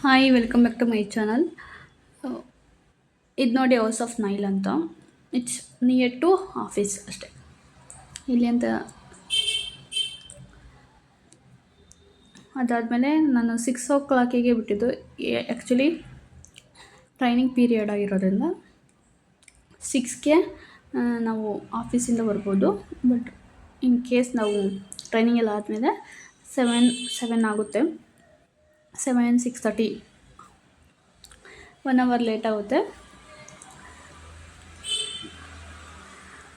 Hi welcome back to my channel. ಇದು ನೋಡಿ house of nail ಅಂತ. ಇಟ್ಸ್ ನಿಯರ್ ಟು ಆಫೀಸ್ ಅಷ್ಟೇ. ಇಲ್ಲಿ ಅಂತ ಅದಾದಮೇಲೆ ನಾನು 6 o'clock ಬಿಟ್ಟಿದ್ದು. ಆ್ಯಕ್ಚುಲಿ ಟ್ರೈನಿಂಗ್ ಪೀರಿಯಡ್ ಆಗಿರೋದ್ರಿಂದ 6ಗೆ ನಾವು ಆಫೀಸಿಂದ ಬರ್ಬೋದು. ಬಟ್ ಇನ್ ಕೇಸ್ ನಾವು ಟ್ರೈನಿಂಗ್ ಎಲ್ಲ ಆದಮೇಲೆ 7 ಆಗುತ್ತೆ. 6:30 1 hour ಲೇಟ್ ಆಗುತ್ತೆ.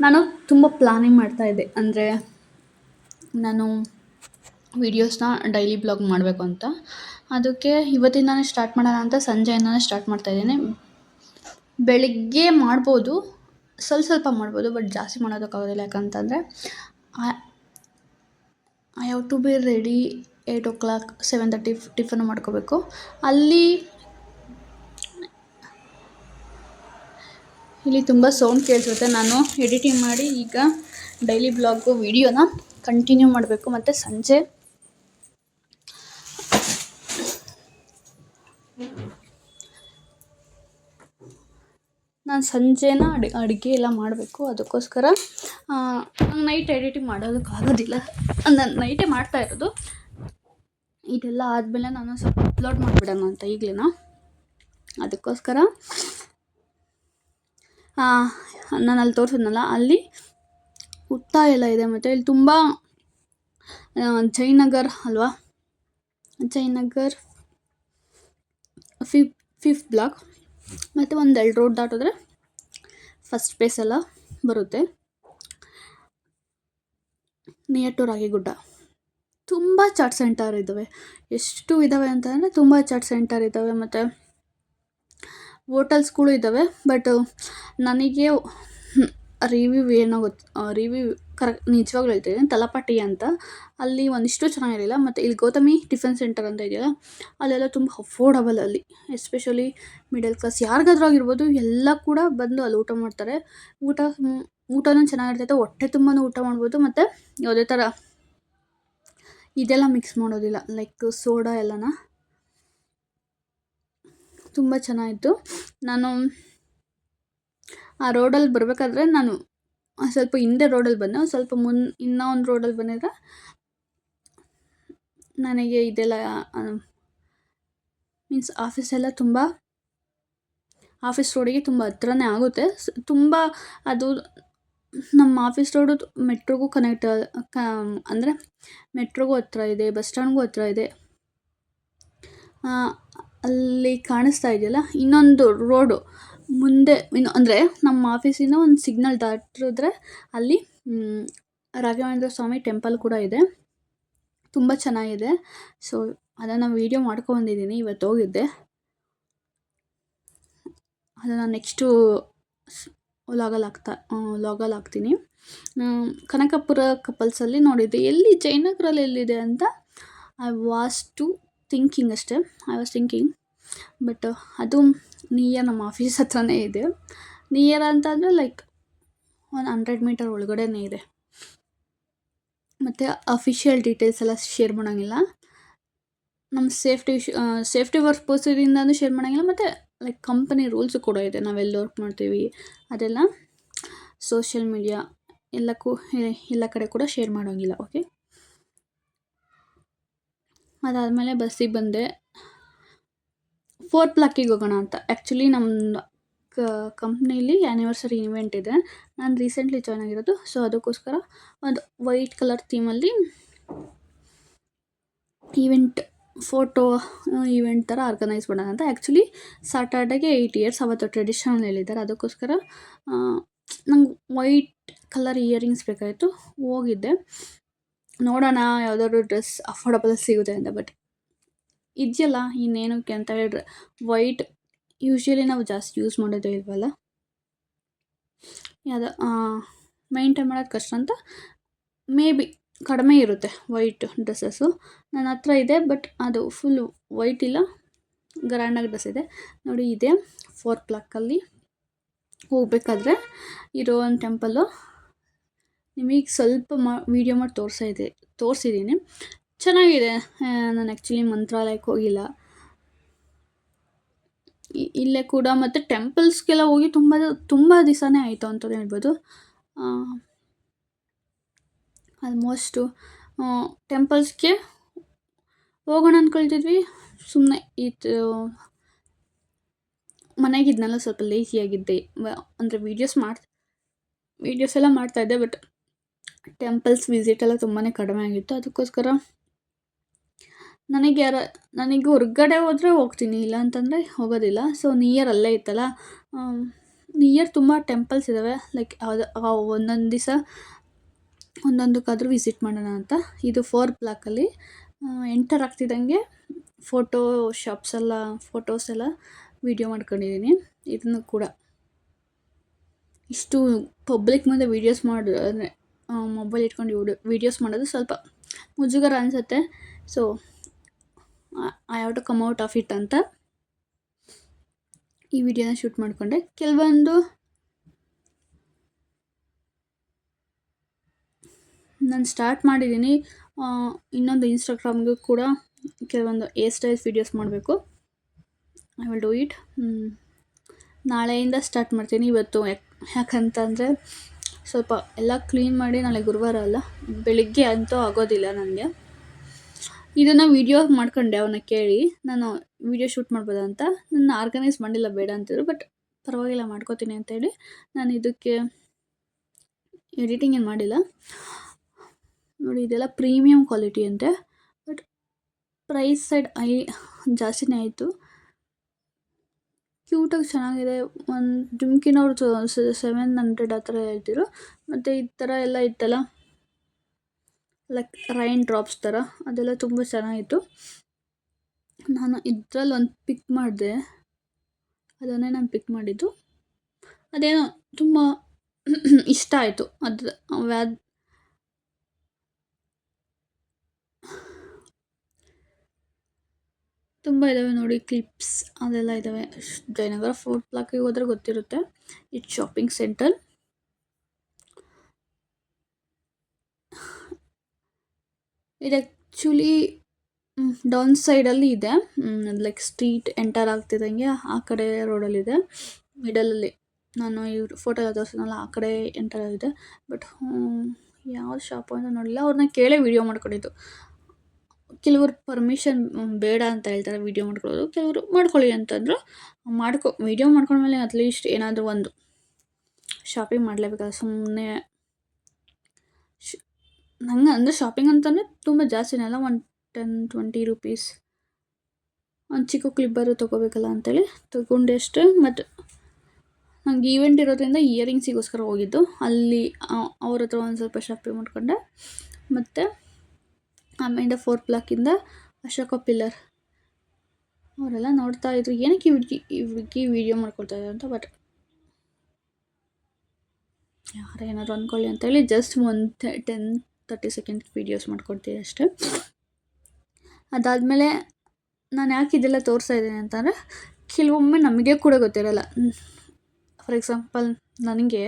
ನಾನು ತುಂಬ ಪ್ಲಾನಿಂಗ್ ಮಾಡ್ತಾಯಿದ್ದೆ, ಅಂದರೆ ನಾನು ವೀಡಿಯೋಸ್ನ ಡೈಲಿ ಬ್ಲಾಗ್ ಮಾಡಬೇಕು ಅಂತ. ಅದಕ್ಕೆ ಇವತ್ತಿಂದಾನೇ ಸ್ಟಾರ್ಟ್ ಮಾಡೋಣ ಅಂತ ಸಂಜೆಯಿಂದನೇ ಸ್ಟಾರ್ಟ್ ಮಾಡ್ತಾಯಿದ್ದೀನಿ. ಬೆಳಿಗ್ಗೆ ಮಾಡ್ಬೋದು, ಸ್ವಲ್ಪ ಮಾಡ್ಬೋದು, ಬಟ್ ಜಾಸ್ತಿ ಮಾಡೋದಕ್ಕಾಗೋದಿಲ್ಲ. ಯಾಕಂತಂದರೆ I have to be ready 8 o'clock 7:30 tiffin ಮಾಡ್ಕೋಬೇಕು. ಇಲ್ಲಿ ತುಂಬ ಸೌಂಡ್ ಕೇಳಿಸುತ್ತೆ. ನಾನು ಎಡಿಟಿಂಗ್ ಮಾಡಿ ಈಗ ಡೈಲಿ ಬ್ಲಾಗು ವಿಡಿಯೋನ ಕಂಟಿನ್ಯೂ ಮಾಡಬೇಕು. ಮತ್ತು ಸಂಜೆ ನಾನು ಸಂಜೆನ ಅಡುಗೆ ಎಲ್ಲ ಮಾಡಬೇಕು. ಅದಕ್ಕೋಸ್ಕರ ನೈಟ್ ಎಡಿಟಿಂಗ್ ಮಾಡೋದಕ್ಕಾಗೋದಿಲ್ಲ. ನಾನು ನೈಟೇ ಮಾಡ್ತಾ ಇರೋದು. ಇದೆಲ್ಲ ಆದಮೇಲೆ ನಾನು ಸ್ವಲ್ಪ ಅಪ್ಲೋಡ್ ಮಾಡಿಬಿಡೋಣ ಅಂತ ಈಗಲೇ. ಅದಕ್ಕೋಸ್ಕರ ನಾನು ಅಲ್ಲಿ ತೋರಿಸಿದ್ನಲ್ಲ, ಅಲ್ಲಿ ಉತ್ತ ಎಲ್ಲ ಇದೆ. ಮತ್ತು ಇಲ್ಲಿ ತುಂಬ ಜಯನಗರ್ ಅಲ್ವಾ, ಜಯನಗರ್ 5th ಬ್ಲಾಕ್. ಮತ್ತು ಒಂದು 2 ರೋಡ್ ದಾಟಿದ್ರೆ ಫಸ್ಟ್ ಪ್ಲೇಸ್ ಎಲ್ಲ ಬರುತ್ತೆ. Near to Ragigudda. ತುಂಬ ಚಾಟ್ ಸೆಂಟರ್ ಇದ್ದಾವೆ. ಎಷ್ಟು ಇದ್ದಾವೆ ಅಂತಂದರೆ ತುಂಬ ಚಾಟ್ ಸೆಂಟರ್ ಇದ್ದಾವೆ. ಮತ್ತು ಹೋಟೆಲ್ಸ್ಗಳು ಇದ್ದಾವೆ. ಬಟ್ ನನಗೆ ರಿವ್ಯೂ ಏನೋ ರಿವ್ಯೂ ಕರೆಕ್ಟ್ ನಿಜವಾಗ್ಲೂ ಹೇಳ್ತೀನಿ, ತಲಪಾಟಿ ಅಂತ, ಅಲ್ಲಿ ಒಂದಿಷ್ಟು ಚೆನ್ನಾಗಿರಲಿಲ್ಲ. ಮತ್ತು ಇಲ್ಲಿ ಗೌತಮಿ ಟಿಫನ್ ಸೆಂಟರ್ ಅಂತ ಇದೆಯಲ್ಲ, ಅಲ್ಲೆಲ್ಲ ತುಂಬ ಅಫೋರ್ಡಬಲ್. ಅಲ್ಲಿ ಎಸ್ಪೆಷಲಿ ಮಿಡಲ್ ಕ್ಲಾಸ್ ಯಾರಿಗಾದ್ರೂ ಆಗಿರ್ಬೋದು, ಎಲ್ಲ ಕೂಡ ಬಂದು ಅಲ್ಲಿ ಊಟ ಮಾಡ್ತಾರೆ. ಊಟನೂ ಚೆನ್ನಾಗಿರ್ತೈತೆ, ಹೊಟ್ಟೆ ತುಂಬಾ ಊಟ ಮಾಡ್ಬೋದು. ಮತ್ತು ಯಾವುದೇ ಥರ ಇದೆಲ್ಲ ಮಿಕ್ಸ್ ಮಾಡೋದಿಲ್ಲ, ಲೈಕ್ ಸೋಡಾ ಎಲ್ಲನ. ತುಂಬ ಚೆನ್ನಾಗಿತ್ತು. ನಾನು ಆ ರೋಡಲ್ಲಿ ಬರಬೇಕಾದ್ರೆ ನಾನು ಸ್ವಲ್ಪ ಹಿಂದೆ ರೋಡಲ್ಲಿ ಬಂದೆ. ಸ್ವಲ್ಪ ಇನ್ನೂ ಒಂದು ರೋಡಲ್ಲಿ ಬಂದಿದ್ರೆ ನನಗೆ ಇದೆಲ್ಲ ಮೀನ್ಸ್ ಆಫೀಸೆಲ್ಲ ತುಂಬ ಆಫೀಸ್ ರೋಡಿಗೆ ತುಂಬ ಹತ್ರನೇ ಆಗುತ್ತೆ. ತುಂಬ ಅದು ನಮ್ಮ ಆಫೀಸ್ ರೋಡು ಮೆಟ್ರೋಗೂ ಕನೆಕ್ಟ್, ಅಂದರೆ ಮೆಟ್ರೋಗೂ ಹತ್ರ ಇದೆ, ಬಸ್ ಸ್ಟ್ಯಾಂಡ್ಗೂ ಹತ್ರ ಇದೆ. ಅಲ್ಲಿ ಕಾಣಿಸ್ತಾ ಇದೆಯಲ್ಲ, ಇನ್ನೊಂದು ರೋಡು ಮುಂದೆ ಅಂದರೆ ನಮ್ಮ ಆಫೀಸಿಂದ ಒಂದು ಸಿಗ್ನಲ್ ದಾಟಿದ್ರೆ ಅಲ್ಲಿ ರಾಘವೇಂದ್ರ ಸ್ವಾಮಿ ಟೆಂಪಲ್ ಕೂಡ ಇದೆ. ತುಂಬ ಚೆನ್ನಾಗಿದೆ. ಸೊ ಅದನ್ನು ವೀಡಿಯೋ ಮಾಡ್ಕೊಂಬಂದಿದ್ದೀನಿ. ಇವತ್ತು ಹೋಗಿದ್ದೆ. ಅದನ್ನು ನೆಕ್ಸ್ಟು ವ್ಲಾಗಲ್ಲಿ ಹಾಕ್ತೀನಿ. ಕನಕಪುರ ಕಪಲ್ಸಲ್ಲಿ ನೋಡಿದ್ದೆ. ಎಲ್ಲಿ ಜಯನಗರಲ್ಲಿ ಎಲ್ಲಿದೆ ಅಂತ ಐ ವಾಸ್ ಥಿಂಕಿಂಗ್. ಬಟ್ ಅದು ನಿಯರ್ ನಮ್ಮ ಆಫೀಸ್ ಹತ್ರನೇ ಇದೆ. ನಿಯರ್ ಅಂತಂದರೆ ಲೈಕ್ 100 ಮೀಟರ್ ಒಳಗಡೆನೇ ಇದೆ. ಮತ್ತು ಅಫಿಷಿಯಲ್ ಡೀಟೇಲ್ಸ್ ಎಲ್ಲ ಶೇರ್ ಮಾಡೋಂಗಿಲ್ಲ. ನಮ್ಮ ಸೇಫ್ಟಿ ಪರ್ಪೋಸಿಂದನೂ ಶೇರ್ ಮಾಡೋಂಗಿಲ್ಲ. ಮತ್ತು ಲೈಕ್ ಕಂಪನಿ ರೂಲ್ಸು ಕೂಡ ಇದೆ, ನಾವೆಲ್ಲಿ ವರ್ಕ್ ಮಾಡ್ತೀವಿ ಅದೆಲ್ಲ ಸೋಷಿಯಲ್ ಮೀಡಿಯಾ ಎಲ್ಲ ಕಡೆ ಕೂಡ ಶೇರ್ ಮಾಡೋಂಗಿಲ್ಲ. ಓಕೆ, ಅದಾದಮೇಲೆ ಬಸ್ಸಿಗೆ ಬಂದೆ. 4th ಬ್ಲಾಕಿಗೆ ಹೋಗೋಣ ಅಂತ. ಆ್ಯಕ್ಚುಲಿ ನಮ್ಮ ಕಂಪ್ನೀಲಿ ಆ್ಯನಿವರ್ಸರಿ ಇವೆಂಟ್ ಇದೆ. ನಾನು ರೀಸೆಂಟ್ಲಿ ಜಾಯ್ನ್ ಆಗಿರೋದು. ಸೊ ಅದಕ್ಕೋಸ್ಕರ ಒಂದು ವೈಟ್ ಕಲರ್ ಥೀಮಲ್ಲಿ ಫೋಟೋ ಈವೆಂಟ್ ಥರ ಆರ್ಗನೈಸ್ ಮಾಡೋಣ ಅಂತ. ಆ್ಯಕ್ಚುಲಿ ಸ್ಯಾಟರ್ಡೆಗೆ 8 years ಅವತ್ತು ಟ್ರೆಡಿಷನಲ್ ಹೇಳಿದ್ದಾರೆ. ಅದಕ್ಕೋಸ್ಕರ ನಂಗೆ ವೈಟ್ ಕಲರ್ ಇಯರಿಂಗ್ಸ್ ಬೇಕಾಯಿತು. ಹೋಗಿದ್ದೆ, ನೋಡೋಣ ಯಾವುದಾದ್ರು ಡ್ರೆಸ್ ಅಫೋರ್ಡಬಲ್ ಸಿಗುತ್ತೆ ಅಂತ. ಬಟ್ ಇದೆಯಲ್ಲ, ಇನ್ನೇನಕ್ಕೆ ಅಂತ ಹೇಳಿದ್ರೆ ವೈಟ್ ಯೂಶ್ವಲಿ ನಾವು ಜಾಸ್ತಿ ಯೂಸ್ ಮಾಡೋದೇ ಇಲ್ವಲ್ಲ, ಯಾವುದು ಮೈಂಟೈನ್ ಮಾಡೋದು ಕಷ್ಟ ಅಂತ ಮೇ ಬಿ ಕಡಿಮೆ ಇರುತ್ತೆ ವೈಟ್ ಡ್ರೆಸ್ಸಸ್ಸು. ನನ್ನ ಹತ್ರ ಇದೆ, ಬಟ್ ಅದು ಫುಲ್ಲು ವೈಟ್ ಇಲ್ಲ, ಗ್ರ್ಯಾಂಡಾಗಿ ಡ್ರೆಸ್ ಇದೆ ನೋಡಿ. ಇದೆ 4th ಬ್ಲಾಕಲ್ಲಿ ಹೋಗ್ಬೇಕಾದ್ರೆ ಇರೋ ಒಂದು ಟೆಂಪಲ್ಲು. ನಿಮಗೆ ಸ್ವಲ್ಪ ವೀಡಿಯೋ ಮಾಡಿ ತೋರಿಸಿದ್ದೀನಿ. ಚೆನ್ನಾಗಿದೆ. ನಾನು ಆ್ಯಕ್ಚುಲಿ ಮಂತ್ರಾಲಯಕ್ಕೆ ಹೋಗಿಲ್ಲ. ಇಲ್ಲೇ ಕೂಡ ಮತ್ತು ಟೆಂಪಲ್ಸ್ಗೆಲ್ಲ ಹೋಗಿ ತುಂಬ ದಿವಸನೇ ಆಯಿತು ಅಂತಲೇ ಹೇಳ್ಬೋದು. ಆಲ್ಮೋಸ್ಟು ಟೆಂಪಲ್ಸ್ಗೆ ಹೋಗೋಣ ಅಂದ್ಕೊಳ್ತಿದ್ವಿ. ಸುಮ್ಮನೆ ಮನೆಗಿದ್ನಲ್ಲ, ಸ್ವಲ್ಪ ಲೇಸಿಯಾಗಿದ್ದೆ. ಅಂದರೆ ವೀಡಿಯೋಸ್ ಎಲ್ಲ ಮಾಡ್ತಾಯಿದ್ದೆ, ಬಟ್ ಟೆಂಪಲ್ಸ್ ವಿಸಿಟ್ ಎಲ್ಲ ತುಂಬಾ ಕಡಿಮೆ ಆಗಿತ್ತು. ಅದಕ್ಕೋಸ್ಕರ ನನಗೆ ಹೊರಗಡೆ ಹೋದರೆ ಹೋಗ್ತೀನಿ, ಇಲ್ಲ ಅಂತಂದರೆ ಹೋಗೋದಿಲ್ಲ. ಸೊ ನಿಯರ್ ಅಲ್ಲೇ ಇತ್ತಲ್ಲ, ನಿಯರ್ ತುಂಬ ಟೆಂಪಲ್ಸ್ ಇದ್ದಾವೆ. ಲೈಕ್ ಒಂದೊಂದು ದಿವಸ ಒಂದೊಂದಕ್ಕಾದರೂ ವಿಸಿಟ್ ಮಾಡೋಣ ಅಂತ. ಇದು 4 ಬ್ಲಾಕಲ್ಲಿ ಎಂಟರ್ ಆಗ್ತಿದ್ದಂಗೆ ಫೋಟೋಸ್ ಎಲ್ಲ ವೀಡಿಯೋ ಮಾಡ್ಕೊಂಡಿದ್ದೀನಿ. ಇದನ್ನು ಕೂಡ ಇಷ್ಟು ಪಬ್ಲಿಕ್ ಮುಂದೆ ವೀಡಿಯೋಸ್ ಮಾಡಿದ್ರೆ ಮೊಬೈಲ್ ಇಟ್ಕೊಂಡು ವೀಡಿಯೋಸ್ ಮಾಡೋದು ಸ್ವಲ್ಪ ಮುಜುಗರ ಅನಿಸುತ್ತೆ. So I have to come out of it ಅಂತ ಈ ವಿಡಿಯೋನ ಶೂಟ್ ಮಾಡಿಕೊಂಡೆ. ಕೆಲವೊಂದು ನಾನು ಸ್ಟಾರ್ಟ್ ಮಾಡಿದ್ದೀನಿ. ಇನ್ನೊಂದು ಇನ್ಸ್ಟಾಗ್ರಾಮ್ಗೂ ಕೂಡ ಕೆಲವೊಂದು ಹೇರ್ ಸ್ಟೈಲ್ಸ್ ವೀಡಿಯೋಸ್ ಮಾಡಬೇಕು. I will do it. ನಾಳೆಯಿಂದ ಸ್ಟಾರ್ಟ್ ಮಾಡ್ತೀನಿ. ಇವತ್ತು ಯಾಕಂತಂದರೆ ಸ್ವಲ್ಪ ಎಲ್ಲ ಕ್ಲೀನ್ ಮಾಡಿ, ನಾಳೆ ಗುರುವಾರ ಅಲ್ಲ, ಬೆಳಿಗ್ಗೆ ಅಂತೂ ಆಗೋದಿಲ್ಲ ನನಗೆ. ಇದನ್ನು ವೀಡಿಯೋ ಮಾಡ್ಕೊಂಡೆ ಅವನ್ನ ಕೇಳಿ, ನಾನು ವೀಡಿಯೋ ಶೂಟ್ ಮಾಡ್ಬೋದಾ ಅಂತ. ನನ್ನ ಆರ್ಗನೈಸ್ ಮಾಡಿಲ್ಲ, ಬೇಡ ಅಂತಿದ್ರು. ಬಟ್ ಪರವಾಗಿಲ್ಲ, ಮಾಡ್ಕೋತೀನಿ ಅಂತೇಳಿ ನಾನು ಇದಕ್ಕೆ ಎಡಿಟಿಂಗ್ ಏನು ಮಾಡಿಲ್ಲ. ನೋಡಿ, ಇದೆಲ್ಲ ಪ್ರೀಮಿಯಂ ಕ್ವಾಲಿಟಿ ಅಂತೆ, ಬಟ್ ಪ್ರೈಸ್ ಸೈಡ್ ಜಾಸ್ತಿನೇ ಆಯಿತು. ಕ್ಯೂಟಾಗಿ ಚೆನ್ನಾಗಿದೆ. ಒಂದು ಡುಮ್ಕಿನವ್ರು 700 ಆ ಥರ ಹೇಳ್ತಿದ್ರು. ಮತ್ತು ಈ ಥರ ಎಲ್ಲ ಇತ್ತಲ್ಲ, ಲೈಕ್ ರೈನ್ ಡ್ರಾಪ್ಸ್ ಥರ, ಅದೆಲ್ಲ ತುಂಬ ಚೆನ್ನಾಗಿತ್ತು. ನಾನು ಇದರಲ್ಲಿ ಒಂದು ಪಿಕ್ ಮಾಡಿದೆ, ಅದನ್ನೇ ನಾನು ಪಿಕ್ ಮಾಡಿದ್ದು. ಅದೇನೋ ತುಂಬ ಇಷ್ಟ ಆಯಿತು. ತುಂಬ ಇದ್ದಾವೆ ನೋಡಿ, ಕ್ಲಿಪ್ಸ್ ಅದೆಲ್ಲ ಇದ್ದಾವೆ. ಜಯನಗರ 4 ಬ್ಲಾಕಿಗೆ ಹೋದರೆ ಗೊತ್ತಿರುತ್ತೆ. ಇದು ಶಾಪಿಂಗ್ ಸೆಂಟರ್. ಇದು ಆ್ಯಕ್ಚುಲಿ ಡೌನ್ ಸೈಡಲ್ಲಿ ಇದೆ. ಲೈಕ್ ಸ್ಟ್ರೀಟ್ ಎಂಟರ್ ಆಗ್ತಿದ್ದಂಗೆ ಆ ಕಡೆ ರೋಡಲ್ಲಿದೆ. ಮಿಡಲಲ್ಲಿ ನಾನು ಫೋಟೋ ಎಲ್ಲ ತೋರಿಸಿದ್ನಲ್ಲ, ಆ ಕಡೆ ಎಂಟರ್ ಆಗಿದೆ. ಬಟ್ ಯಾವ ಶಾಪು ಅಂತ ನೋಡಿಲ್ಲ. ಅವ್ರನ್ನ ಕೇಳೇ ವೀಡಿಯೋ ಮಾಡ್ಕೊಂಡಿದ್ದು. ಕೆಲವರು ಪರ್ಮಿಷನ್ ಬೇಡ ಅಂತ ಹೇಳ್ತಾರೆ ವೀಡಿಯೋ ಮಾಡ್ಕೊಳ್ಳೋದು, ಕೆಲವರು ಮಾಡ್ಕೊಳ್ಳಿ ಅಂತಂದರು. ವೀಡಿಯೋ ಮಾಡ್ಕೊಂಡ್ಮೇಲೆ ಅಟ್ಲೀಸ್ಟ್ ಏನಾದರೂ ಒಂದು ಶಾಪಿಂಗ್ ಮಾಡಲೇಬೇಕಲ್ಲ. ಸುಮ್ಮನೆ ನಂಗೆ ಅಂದರೆ ಶಾಪಿಂಗ್ ಅಂತಂದರೆ ತುಂಬ ಜಾಸ್ತಿನೇ ಅಲ್ಲ, ಒಂದು 10-20 ರೂಪೀಸ್ ಒಂದು ಚಿಕ್ಕ ಕ್ಲಿಬ್ಬರು ತೊಗೋಬೇಕಲ್ಲ ಅಂತೇಳಿ ತೊಗೊಂಡೆ ಅಷ್ಟೇ. ಮತ್ತು ನಂಗೆ ಈವೆಂಟ್ ಇರೋದ್ರಿಂದ ಇಯರಿಂಗ್ಸಿಗೋಸ್ಕರ ಹೋಗಿದ್ದು. ಅಲ್ಲಿ ಅವ್ರ ಹತ್ರ ಒಂದು ಸ್ವಲ್ಪ ಶಾಪಿಂಗ್ ಮಾಡಿಕೊಂಡೆ. ಮತ್ತು ಆಮೇಲೆ 4 ಬ್ಲಾಕಿಂದ ಅಶೋಕ ಪಿಲ್ಲರ್ ಅವರೆಲ್ಲ ನೋಡ್ತಾ ಇದ್ರು, ಏನಕ್ಕೆ ಈ ಹುಡುಗಿ ವೀಡಿಯೋ ಮಾಡ್ಕೊಳ್ತಾ ಇದ್ದಾರೆ ಅಂತ. ಬಟ್ ಯಾರು ಏನಾದ್ರು ಅಂದ್ಕೊಳ್ಳಿ ಅಂತೇಳಿ ಜಸ್ಟ್ ಒಂದು 10-30 ಸೆಕೆಂಡ್ ವೀಡಿಯೋಸ್ ಮಾಡ್ಕೊಡ್ತೀನಿ ಅಷ್ಟೇ. ಅದಾದಮೇಲೆ ನಾನು ಯಾಕೆ ಇದೆಲ್ಲ ತೋರಿಸ್ತಾ ಇದ್ದೀನಿ ಅಂತಂದರೆ, ಕೆಲವೊಮ್ಮೆ ನಮಗೆ ಕೂಡ ಗೊತ್ತಿರೋಲ್ಲ. ಫಾರ್ ಎಕ್ಸಾಂಪಲ್, ನನಗೆ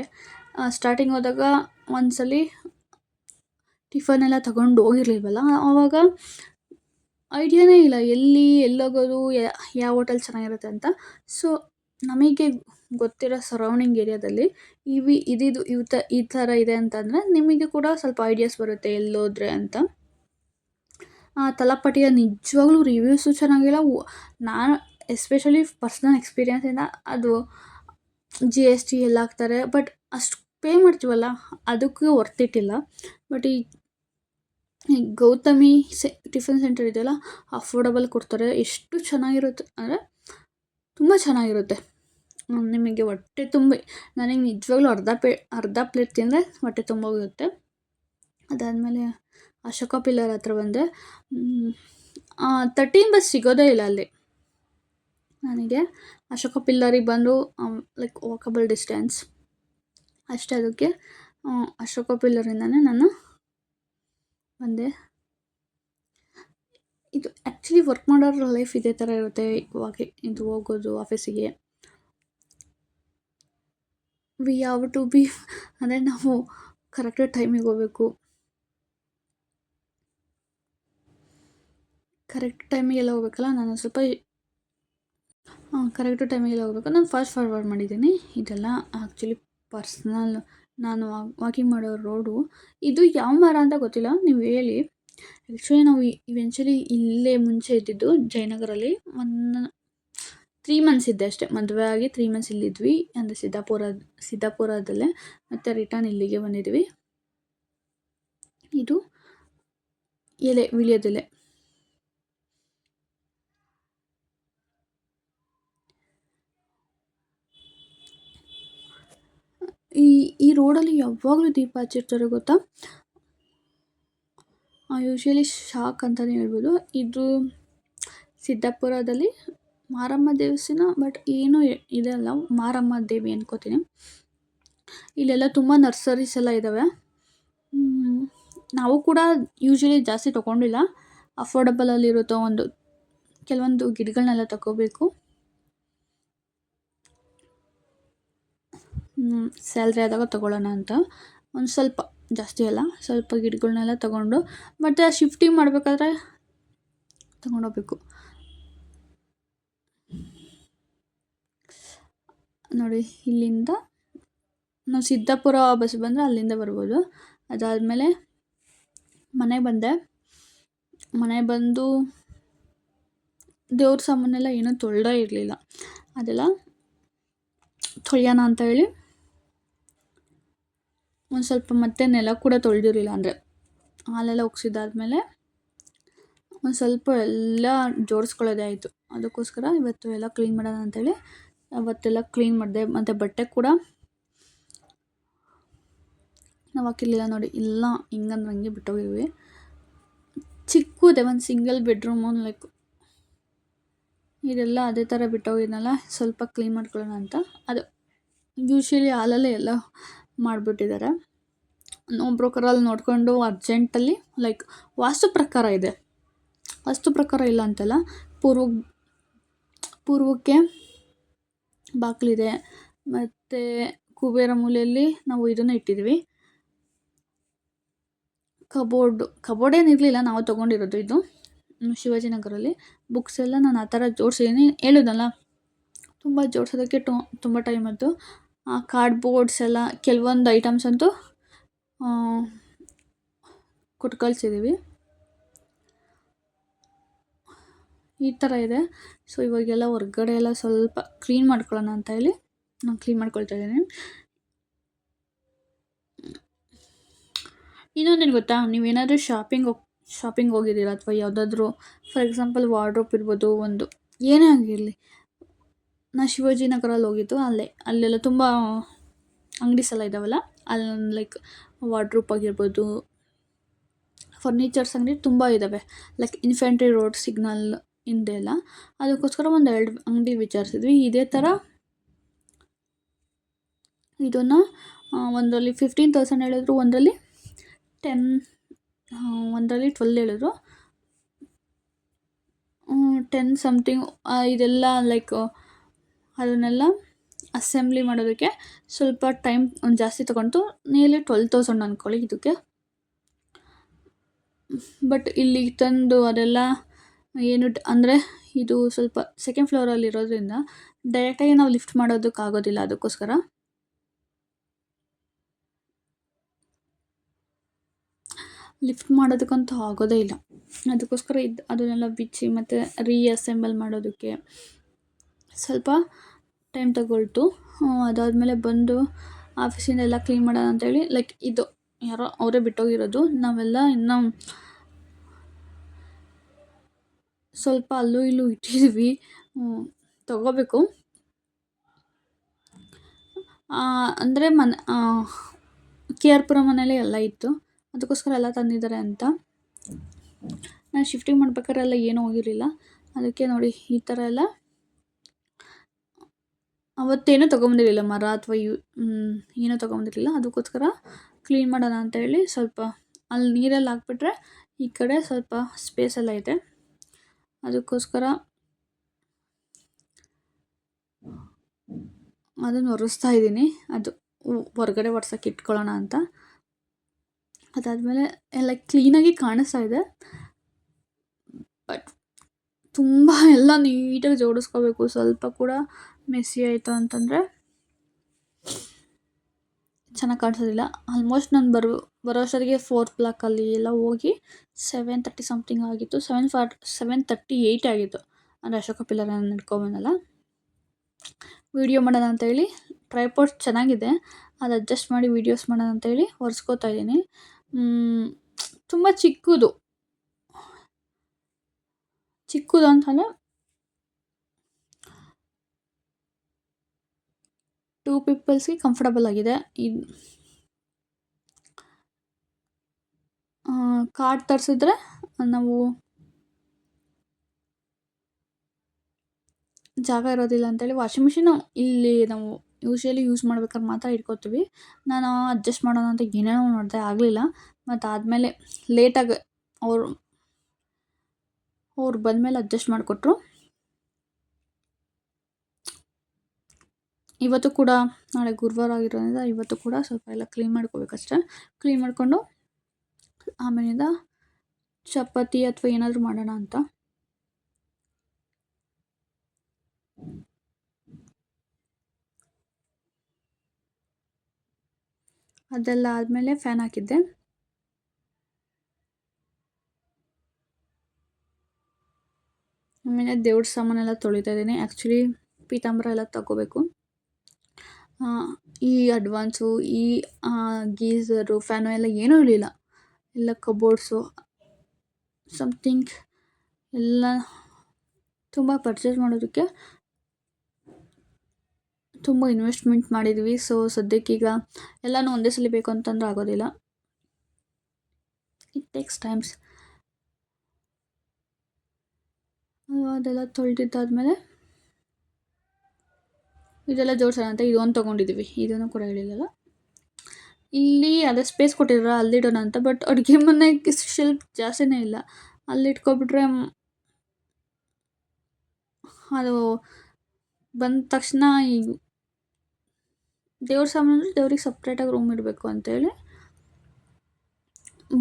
ಸ್ಟಾರ್ಟಿಂಗ್ ಹೋದಾಗ ಒಂದ್ಸಲ ಟಿಫನ್ ಎಲ್ಲ ತಗೊಂಡು ಹೋಗಿರ್ಲಿಲ್ವಲ್ಲ, ಆವಾಗ ಐಡಿಯಾನೇ ಇಲ್ಲ ಎಲ್ಲೋಗೋದು, ಯಾವ ಹೋಟೆಲ್ ಚೆನ್ನಾಗಿರುತ್ತೆ ಅಂತ. ಸೊ ನಮಗೆ ಗೊತ್ತಿರೋ ಸರೌಂಡಿಂಗ್ ಏರಿಯಾದಲ್ಲಿ ಈ ಥರ ಇದೆ ಅಂತಂದರೆ ನಿಮಗೆ ಕೂಡ ಸ್ವಲ್ಪ ಐಡಿಯಾಸ್ ಬರುತ್ತೆ ಎಲ್ಲೋದ್ರೆ ಅಂತ. ತಲಪಾಟಿಯ ನಿಜವಾಗ್ಲೂ ರಿವ್ಯೂಸು ಚೆನ್ನಾಗಿಲ್ಲ. ನಾನು ಎಸ್ಪೆಷಲಿ ಪರ್ಸ್ನಲ್ ಎಕ್ಸ್ಪೀರಿಯನ್ಸಿಂದ, ಅದು GST ಎಲ್ಲ ಹಾಕ್ತಾರೆ, ಬಟ್ ಅಷ್ಟು ಪೇ ಮಾಡ್ತೀವಲ್ಲ, ಅದಕ್ಕೂ ವರ್ತಿಟ್ಟಿಲ್ಲ. ಬಟ್ ಈ ಗೌತಮಿ ಟಿಫನ್ ಸೆಂಟರ್ ಇದೆಯಲ್ಲ, ಅಫೋರ್ಡಬಲ್ ಕೊಡ್ತಾರೆ. ಎಷ್ಟು ಚೆನ್ನಾಗಿರುತ್ತೆ ಅಂದರೆ ತುಂಬ ಚೆನ್ನಾಗಿರುತ್ತೆ. ನಿಮಗೆ ಹೊಟ್ಟೆ ತುಂಬ, ನನಗೆ ನಿಜವಾಗ್ಲೂ ಅರ್ಧ ಪ್ಲೇಟ್ ತಿಂದರೆ ಹೊಟ್ಟೆ ತುಂಬ ಹೋಗುತ್ತೆ. ಅದಾದಮೇಲೆ ಅಶೋಕ ಪಿಲ್ಲರ್ ಹತ್ರ ಬಂದೆ. 13 ಬಸ್ ಸಿಗೋದೇ ಇಲ್ಲ ಅಲ್ಲಿ ನನಗೆ. ಅಶೋಕ ಪಿಲ್ಲರಿಗೆ ಬಂದು ಲೈಕ್ ವಾಕಬಲ್ ಡಿಸ್ಟೆನ್ಸ್ ಅಷ್ಟೇ. ಅದಕ್ಕೆ ಅಶೋಕ ಪಿಲ್ಲರಿಂದನೇ ನಾನು ಬಂದೆ. ಇದು ಆ್ಯಕ್ಚುಲಿ ವರ್ಕ್ ಮಾಡೋರ ಲೈಫ್ ಇದೇ ಥರ ಇರುತ್ತೆ. ಇವಾಗ ಇದು ಹೋಗೋದು ಆಫೀಸಿಗೆ, ವಿ ಹ್ಯಾವ್ ಟು ಬಿ, ಅಂದರೆ ನಾವು ಕರೆಕ್ಟಾಗಿ ಟೈಮಿಗೆ ಹೋಗ್ಬೇಕು. ಕರೆಕ್ಟ್ ಟೈಮಿಗೆಲ್ಲ ಹೋಗ್ಬೇಕಲ್ಲ. ನಾನು ಸ್ವಲ್ಪ ಕರೆಕ್ಟು ಟೈಮಿಗೆಲ್ಲ ಹೋಗ್ಬೇಕು. ನಾನು ಫಾಸ್ಟ್ ಫಾರ್ವರ್ಡ್ ಮಾಡಿದ್ದೀನಿ. ಇದೆಲ್ಲ ಆ್ಯಕ್ಚುಲಿ ಪರ್ಸ್ನಲ್ ನಾನು ವಾಕಿಂಗ್ ಮಾಡೋ ರೋಡು. ಇದು ಯಾವ ಮರ ಅಂತ ಗೊತ್ತಿಲ್ಲ, ನೀವು ಹೇಳಿ. ಆ್ಯಕ್ಚುಲಿ ನಾವು ಇವೆಂಚುಲಿ ಇಲ್ಲೇ ಮುಂಚೆ ಇದ್ದಿದ್ದು ಜಯನಗರಲ್ಲಿ. 3 ಮಂತ್ಸ್ ಇದ್ದೆ ಅಷ್ಟೇ. ಮದುವೆ ಆಗಿ 3 ಮಂತ್ಸ್ ಇಲ್ಲಿದ್ವಿ, ಅಂದರೆ ಸಿದ್ದಾಪುರದಲ್ಲೇ. ಮತ್ತು ರಿಟರ್ನ್ ಇಲ್ಲಿಗೆ ಬಂದಿದ್ವಿ. ಇದು ಎಲೆ, ವೀಳ್ಯದೆಲೆ. ಈ ರೋಡಲ್ಲಿ ಯಾವಾಗಲೂ ದೀಪ ಹಚ್ಚಿರ್ತಾರೆ ಗೊತ್ತಾ. ಯೂಶ್ವಲಿ ಶಾಕ್ ಅಂತಲೇ ಹೇಳ್ಬೋದು. ಇದು ಸಿದ್ದಾಪುರದಲ್ಲಿ ಮಾರಮ್ಮ ದೇವಸ್ಥಾನ, ಬಟ್ ಏನೂ ಇದೆಲ್ಲ ಮಾರಮ್ಮ ದೇವಿ ಅನ್ಕೋತೀನಿ. ಇಲ್ಲೆಲ್ಲ ತುಂಬ ನರ್ಸರೀಸ್ ಎಲ್ಲ ಇದ್ದಾವೆ. ನಾವು ಕೂಡ ಯೂಶ್ವಲಿ ಜಾಸ್ತಿ ತೊಗೊಂಡಿಲ್ಲ, ಅಫೋರ್ಡಬಲಲ್ಲಿರುತ್ತೋ ಕೆಲವೊಂದು ಗಿಡಗಳನ್ನೆಲ್ಲ ತಗೋಬೇಕು. ಸ್ಯಾಲ್ರಿ ಆದಾಗ ತೊಗೊಳ್ಳೋಣ ಅಂತ ಒಂದು ಸ್ವಲ್ಪ, ಜಾಸ್ತಿ ಅಲ್ಲ, ಸ್ವಲ್ಪ ಗಿಡಗಳನ್ನೆಲ್ಲ ತೊಗೊಂಡು ಮತ್ತು ಶಿಫ್ಟಿಂಗ್ ಮಾಡಬೇಕಾದ್ರೆ ತೊಗೊಂಡೋಗ್ಬೇಕು. ನೋಡಿ, ಇಲ್ಲಿಂದ ನಾವು ಸಿದ್ದಾಪುರ ಬಸ್ ಬಂದರೆ ಅಲ್ಲಿಂದ ಬರ್ಬೋದು. ಅದಾದಮೇಲೆ ಮನೆಗೆ ಬಂದು ದೇವ್ರ ಸಾಮಾನೆಲ್ಲ ಏನೂ ತೊಳೆದೇ ಇರಲಿಲ್ಲ. ಅದೆಲ್ಲ ತೊಳೆಯೋಣ ಅಂತ ಹೇಳಿ ಒಂದು ಸ್ವಲ್ಪ ಮತ್ತೆ ನೆಲ ಕೂಡ ತೊಳೆದಿರಲಿಲ್ಲ, ಅಂದರೆ ಹಾಲೆಲ್ಲ ಉಗ್ಸಿದ್ದಾದ್ಮೇಲೆ ಒಂದು ಸ್ವಲ್ಪ ಎಲ್ಲ ಜೋಡಿಸ್ಕೊಳ್ಳೋದೇ ಆಯಿತು. ಅದಕ್ಕೋಸ್ಕರ ಇವತ್ತು ಎಲ್ಲ ಕ್ಲೀನ್ ಮಾಡೋಣ ಅಂಥೇಳಿ ಅವತ್ತೆಲ್ಲ ಕ್ಲೀನ್ ಮಾಡಿದೆ. ಮತ್ತು ಬಟ್ಟೆ ಕೂಡ ನಾವು ಹಾಕಿರಲಿಲ್ಲ ನೋಡಿ, ಇಲ್ಲ ಹಿಂಗಂದ್ರೆ ಹಂಗೆ ಬಿಟ್ಟೋಗಿದ್ವಿ. ಚಿಕ್ಕದೇ ಒಂದು ಸಿಂಗಲ್ ಬೆಡ್ರೂಮು, ಲೈಕ್ ಇದೆಲ್ಲ ಅದೇ ಥರ ಬಿಟ್ಟೋಗಿದ್ನಲ್ಲ, ಸ್ವಲ್ಪ ಕ್ಲೀನ್ ಮಾಡ್ಕೊಳ್ಳೋಣ ಅಂತ. ಅದು ಯೂಶ್ವಲಿ ಹಾಲಲ್ಲೇ ಎಲ್ಲ ಮಾಡಿಬಿಟ್ಟಿದ್ದಾರೆ. ಬ್ರೋಕರಲ್ಲಿ ನೋಡಿಕೊಂಡು ಅರ್ಜೆಂಟಲ್ಲಿ, ಲೈಕ್ ವಾಸ್ತು ಪ್ರಕಾರ ಇದೆ, ವಾಸ್ತು ಪ್ರಕಾರ ಇಲ್ಲ ಅಂತಲ್ಲ, ಪೂರ್ವಕ್ಕೆ ಬಾಗಿಲಿದೆ. ಮತ್ತು ಕುಬೇರ ಮೂಲೆಯಲ್ಲಿ ನಾವು ಇದನ್ನು ಇಟ್ಟಿದ್ವಿ, ಕಬೋರ್ಡ್ ಏನಿರಲಿಲ್ಲ, ನಾವು ತೊಗೊಂಡಿರೋದು ಇದು ಶಿವಾಜಿನಗರಲ್ಲಿ. ಬುಕ್ಸ್ ಎಲ್ಲ ನಾನು ಆ ಥರ ಜೋಡಿಸಿದ್ದೀನಿ, ಹೇಳಿದ್ನಲ್ಲ ತುಂಬ ಜೋಡಿಸೋದಕ್ಕೆ ತುಂಬ ಟೈಮ್ ಆಯಿತು. ಕಾರ್ಡ್ಬೋರ್ಡ್ಸ್ ಎಲ್ಲ ಕೆಲವೊಂದು ಐಟಮ್ಸ್ ಅಂತೂ ಕೊಟ್ಟು ಕಳಿಸಿದ್ದೀವಿ. ಈ ಥರ ಇದೆ. ಸೊ ಇವಾಗೆಲ್ಲ ಹೊರ್ಗಡೆ ಎಲ್ಲ ಸ್ವಲ್ಪ ಕ್ಲೀನ್ ಮಾಡ್ಕೊಳ್ಳೋಣ ಅಂತ ಹೇಳಿ ನಾನು ಕ್ಲೀನ್ ಮಾಡ್ಕೊಳ್ತಾ ಇದ್ದೀನಿ. ಇನ್ನೊಂದೇನು ಗೊತ್ತಾ, ನೀವೇನಾದರೂ ಶಾಪಿಂಗ್ ಹೋಗಿದ್ದೀರಾ, ಅಥವಾ ಯಾವುದಾದ್ರೂ ಫಾರ್ ಎಕ್ಸಾಂಪಲ್ ವಾರ್ಡ್ರೋಬ್ ಇರ್ಬೋದು, ಒಂದು ಏನೇ ಆಗಿರಲಿ. ನಾನು ಶಿವಾಜಿನಗರಲ್ಲಿ ಹೋಗಿದ್ದು, ಅಲ್ಲೆಲ್ಲ ತುಂಬ ಅಂಗಡೀಸ್ ಎಲ್ಲ ಇದ್ದಾವಲ್ಲ, ಅಲ್ಲಿ ಲೈಕ್ ವಾರ್ಡ್ರೋಬ್ ಆಗಿರ್ಬೋದು, ಫರ್ನಿಚರ್ಸ್ ಅಂಗಡಿ ತುಂಬ ಇದ್ದಾವೆ. ಲೈಕ್ ಇನ್ಫೆಂಟ್ರಿ ರೋಡ್ ಸಿಗ್ನಲ್ ಹಿಂದೆ ಎಲ್ಲ. ಅದಕ್ಕೋಸ್ಕರ 1-2 ಅಂಗಡಿ ವಿಚಾರಿಸಿದ್ವಿ. ಇದೇ ಥರ ಇದನ್ನು ಒಂದರಲ್ಲಿ 15,000 ಹೇಳಿದ್ರು, ಒಂದರಲ್ಲಿ 12 ಹೇಳಿದ್ರು. 10 ಸಮಥಿಂಗ್. ಇದೆಲ್ಲ ಲೈಕ್ ಅದನ್ನೆಲ್ಲ ಅಸೆಂಬ್ಲಿ ಮಾಡೋದಕ್ಕೆ ಸ್ವಲ್ಪ ಟೈಮ್ ಜಾಸ್ತಿ ತೊಗೊಂಡು, ನಿಯರ್ಲಿ 12,000 ಅಂದ್ಕೊಳ್ಳಿ ಇದಕ್ಕೆ. ಬಟ್ ಇಲ್ಲಿ ತಂದು ಅದೆಲ್ಲ ಏನು ಅಂದರೆ ಇದು ಸ್ವಲ್ಪ ಸೆಕೆಂಡ್ ಫ್ಲೋರಲ್ಲಿ ಇರೋದ್ರಿಂದ ಡೈರೆಕ್ಟಾಗಿ ನಾವು ಲಿಫ್ಟ್ ಮಾಡೋದಕ್ಕಾಗೋದಿಲ್ಲ. ಅದಕ್ಕೋಸ್ಕರ ಲಿಫ್ಟ್ ಮಾಡೋದಕ್ಕಂತೂ ಆಗೋದೇ ಇಲ್ಲ. ಅದಕ್ಕೋಸ್ಕರ ಅದನ್ನೆಲ್ಲ ಬಿಚ್ಚಿ ಮತ್ತು ರೀಅಸೆಂಬಲ್ ಮಾಡೋದಕ್ಕೆ ಸ್ವಲ್ಪ ಟೈಮ್ ತಗೊಳ್ತು. ಅದಾದಮೇಲೆ ಬಂದು ಆಫೀಸಿಂದ ಎಲ್ಲ ಕ್ಲೀನ್ ಮಾಡೋಣ ಅಂತೇಳಿ, ಲೈಕ್ ಇದು ಯಾರೋ ಅವರೇ ಬಿಟ್ಟೋಗಿರೋದು, ನಾವೆಲ್ಲ ಇನ್ನೂ ಸ್ವಲ್ಪ ಅಲ್ಲೂ ಇಲ್ಲೂ ಇಟ್ಟಿದ್ವಿ, ತಗೋಬೇಕು. ಅಂದರೆ KR ಪುರಂ ಮನೇಲೆ ಎಲ್ಲ ಇತ್ತು, ಅದಕ್ಕೋಸ್ಕರ ಎಲ್ಲ ತಂದಿದ್ದಾರೆ ಅಂತ. ನಾನು ಶಿಫ್ಟಿಂಗ್ ಮಾಡ್ಬೇಕಾದ್ರೆ ಎಲ್ಲ ಏನೂ ಹೋಗಿರಲಿಲ್ಲ, ಅದಕ್ಕೆ ನೋಡಿ ಈ ಥರ ಎಲ್ಲ. ಅವತ್ತೇನೂ ತೊಗೊಂಬಂದಿರಲಿಲ್ಲ, ಮರ ಅಥವಾ ಏನೂ ತೊಗೊಂಬಂದಿರಲಿಲ್ಲ. ಅದಕ್ಕೋಸ್ಕರ ಕ್ಲೀನ್ ಮಾಡೋಣ ಅಂತೇಳಿ ಸ್ವಲ್ಪ ಅಲ್ಲಿ ನೀರಲ್ಲಿ ಹಾಕ್ಬಿಟ್ರೆ ಈ ಕಡೆ ಸ್ವಲ್ಪ ಸ್ಪೇಸ್ ಎಲ್ಲ ಇದೆ. ಅದಕ್ಕೋಸ್ಕರ ಅದನ್ನು ಒರೆಸ್ತಾ ಇದ್ದೀನಿ, ಅದು ಹೊರಗಡೆ ಒರ್ಸೋಕ್ಕೆ ಇಟ್ಕೊಳ್ಳೋಣ ಅಂತ. ಅದಾದಮೇಲೆ ಎಲ್ಲ ಕ್ಲೀನಾಗಿ ಕಾಣಿಸ್ತಾ ಇದೆ, ಬಟ್ ತುಂಬ ಎಲ್ಲ ನೀಟಾಗಿ ಜೋಡಿಸ್ಕೋಬೇಕು. ಸ್ವಲ್ಪ ಕೂಡ ಮೆಸ್ಸಿ ಆಯಿತು ಅಂತಂದರೆ ಚೆನ್ನಾಗಿ ಕಾಣಿಸೋದಿಲ್ಲ. ಆಲ್ಮೋಸ್ಟ್ ನಾನು ಬರೋ ಅಷ್ಟೊತ್ತಿಗೆ 4th ಬ್ಲಾಕಲ್ಲಿ ಎಲ್ಲ ಹೋಗಿ 7:30 ಸಮಥಿಂಗ್ ಆಗಿತ್ತು. 7:38 ಆಗಿತ್ತು. ಅಂದರೆ ಅಶೋಕ ಪಿಲ್ಲರ್ ನಾನು ನಡ್ಕೊಂಬಂದಲ್ಲ. ವೀಡಿಯೋ ಮಾಡೋಣ ಅಂತೇಳಿ ಟ್ರೈಪಾಡ್ ಚೆನ್ನಾಗಿದೆ, ಅದು ಅಡ್ಜಸ್ಟ್ ಮಾಡಿ ವೀಡಿಯೋಸ್ ಮಾಡೋಣ ಅಂತೇಳಿ ಒರೆಸ್ಕೋತಾ ಇದ್ದೀನಿ. ತುಂಬ ಚಿಕ್ಕದು ಅಂತಂದರೆ 2 ಪೀಪಲ್ಸ್ಗೆ ಕಂಫರ್ಟಬಲ್ ಆಗಿದೆ. ಇದು ಕಾರ್ಡ್ ತರಿಸಿದ್ರೆ ನಾವು ಜಾಗ ಇರೋದಿಲ್ಲ ಅಂತೇಳಿ ವಾಷಿಂಗ್ ಮಿಷಿನು ಇಲ್ಲಿ ನಾವು ಯೂಶ್ವಲಿ ಯೂಸ್ ಮಾಡ್ಬೇಕಾದ್ರೆ ಮಾತ್ರ ಇಟ್ಕೋತೀವಿ. ನಾನು ಅಡ್ಜಸ್ಟ್ ಮಾಡೋಣ ಅಂತ ಏನೇನೋ ನೋಡಿದೆ, ಆಗಲಿಲ್ಲ. ಮತ್ತು ಆದಮೇಲೆ ಲೇಟಾಗಿ ಅವ್ರು ಬಂದಮೇಲೆ ಅಡ್ಜಸ್ಟ್ ಮಾಡಿಕೊಟ್ರು. ಇವತ್ತು ಕೂಡ ನಾಳೆ ಗುರುವಾರ ಆಗಿರೋದ್ರಿಂದ ಇವತ್ತು ಕೂಡ ಸ್ವಲ್ಪ ಎಲ್ಲ ಕ್ಲೀನ್ ಮಾಡ್ಕೋಬೇಕಷ್ಟೆ. ಕ್ಲೀನ್ ಮಾಡಿಕೊಂಡು ಆಮೇಲಿಂದ ಚಪಾತಿ ಅಥವಾ ಏನಾದರೂ ಮಾಡೋಣ ಅಂತ. ಅದೆಲ್ಲ ಆದಮೇಲೆ ಫ್ಯಾನ್ ಹಾಕಿದ್ದೆ. ಆಮೇಲೆ ದೇವ್ರ ಸಾಮಾನೆಲ್ಲ ತೊಳಿತಾ ಇದ್ದೀನಿ. ಆ್ಯಕ್ಚುಲಿ ಪೀತಾಂಬರ ಎಲ್ಲ ತಗೋಬೇಕು. ಈ ಅಡ್ವಾನ್ಸು, ಈ ಗೀಝರು, ಫ್ಯಾನು ಎಲ್ಲ ಏನೂ ಇರಲಿಲ್ಲ. ಎಲ್ಲ ಕಬೋರ್ಡ್ಸು ಸಮಥಿಂಗ್ ಎಲ್ಲ ತುಂಬ ಪರ್ಚೇಸ್ ಮಾಡೋದಕ್ಕೆ ತುಂಬ ಇನ್ವೆಸ್ಟ್ಮೆಂಟ್ ಮಾಡಿದ್ವಿ. ಸೊ ಸದ್ಯಕ್ಕೀಗ ಎಲ್ಲನೂ ಒಂದೇ ಸಲ ಬೇಕು ಅಂತಂದ್ರೆ ಆಗೋದಿಲ್ಲ. It takes times. ಅದೆಲ್ಲ ತೊಳೆದಿದ್ದಾದ್ಮೇಲೆ ಇದೆಲ್ಲ ಜೋಡಿಸೋಣ ಅಂತ ಇದೊಂದು ತೊಗೊಂಡಿದ್ದೀವಿ. ಇದನ್ನು ಕೂಡ ಹೇಳಿಲ್ಲಲ್ಲ. ಇಲ್ಲಿ ಅದೇ ಸ್ಪೇಸ್ ಕೊಟ್ಟಿದ್ರ ಅಲ್ಲಿಡೋಣ ಅಂತ. ಬಟ್ ಅಡುಗೆ ಮನೆಗೆ ಶೆಲ್ಫ್ ಜಾಸ್ತಿನೇ ಇಲ್ಲ. ಅಲ್ಲಿಟ್ಕೊಬಿಟ್ರೆ ಅದು ಬಂದ ತಕ್ಷಣ ಈ ದೇವ್ರ ಸಾಮಾನು ದೇವ್ರಿಗೆ ಸಪ್ರೇಟಾಗಿ ರೂಮ್ ಇಡಬೇಕು ಅಂತೇಳಿ